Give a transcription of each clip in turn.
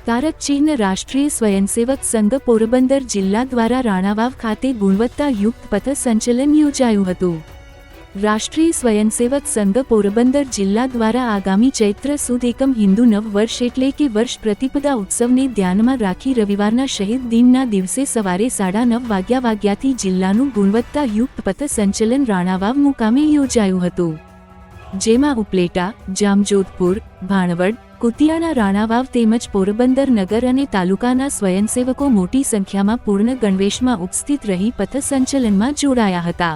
તારક ચિહ્ન રાષ્ટ્રીય સ્વયંસેવક સંઘ પોરબંદર જિલ્લા દ્વારા રાણાવાવ ખાતે ગુણવત્તાયુક્ત પથ સંચલન યોજાયું હતું। રાષ્ટ્રીય સ્વયંસેવક સંઘ પોરબંદર જિલ્લા દ્વારા આગામી ચૈત્ર સુદ એકમ હિન્દુ નવ વર્ષ એટલે કે વર્ષ પ્રતિપદા ઉત્સવને ધ્યાનમાં રાખી રવિવારના શહીદ દિનના દિવસે સવારે 9:30 વાગ્યાથી જિલ્લાનું ગુણવત્તાયુક્ત પથ સંચલન રાણાવાવ મુકામે યોજાયું હતું, જેમાં ઉપલેટા, જામજોધપુર, ભાણવડ, કુતિયાના રાણાવાવ તેમજ પોરબંદર નગર અને તાલુકાના સ્વયંસેવકો મોટી સંખ્યામાં પૂર્ણ ગણવેશમાં ઉપસ્થિત રહી પથ સંચલનમાં જોડાયા હતા।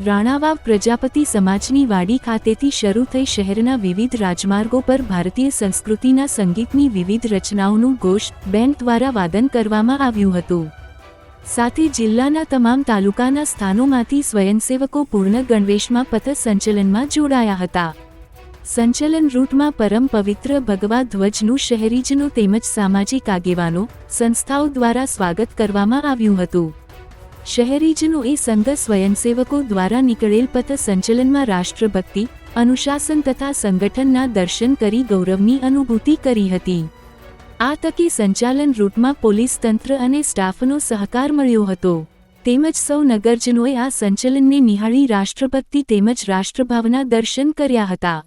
રાણાવાવ પ્રજાપતિ સમાજની વાડી ખાતેથી શરૂ થઈ શહેરના વિવિધ રાજમાર્ગો પર ભારતીય સંસ્કૃતિના સંગીતની વિવિધ રચનાઓનું ઘોષ બેન્ડ દ્વારા વાદન કરવામાં આવ્યું હતું। સાથે જિલ્લાના તમામ તાલુકાના સ્થાનોમાંથી સ્વયંસેવકો પૂર્ણ ગણવેશમાં પથ સંચલનમાં જોડાયા હતા। સંચલન રૂટમાં પરમ પવિત્ર ભગવા ધ્વજનું શહેરીજનો તેમજ સામાજિક આગેવાનો, સંસ્થાઓ દ્વારા સ્વાગત કરવામાં આવ્યું હતું। શહેરીજનોએ સંઘ સ્વયંસેવકો દ્વારા નીકળેલ પથ સંચલનમાં રાષ્ટ્રભક્તિ, અનુશાસન તથા સંગઠનના દર્શન કરી ગૌરવની અનુભૂતિ કરી હતી। આ તકે સંચાલન રૂટમાં પોલીસ તંત્ર અને સ્ટાફનો સહકાર મળ્યો હતો, તેમજ સૌ નગરજનોએ આ સંચલનને નિહાળી રાષ્ટ્રભક્તિ તેમજ રાષ્ટ્રભાવના દર્શન કર્યા હતા।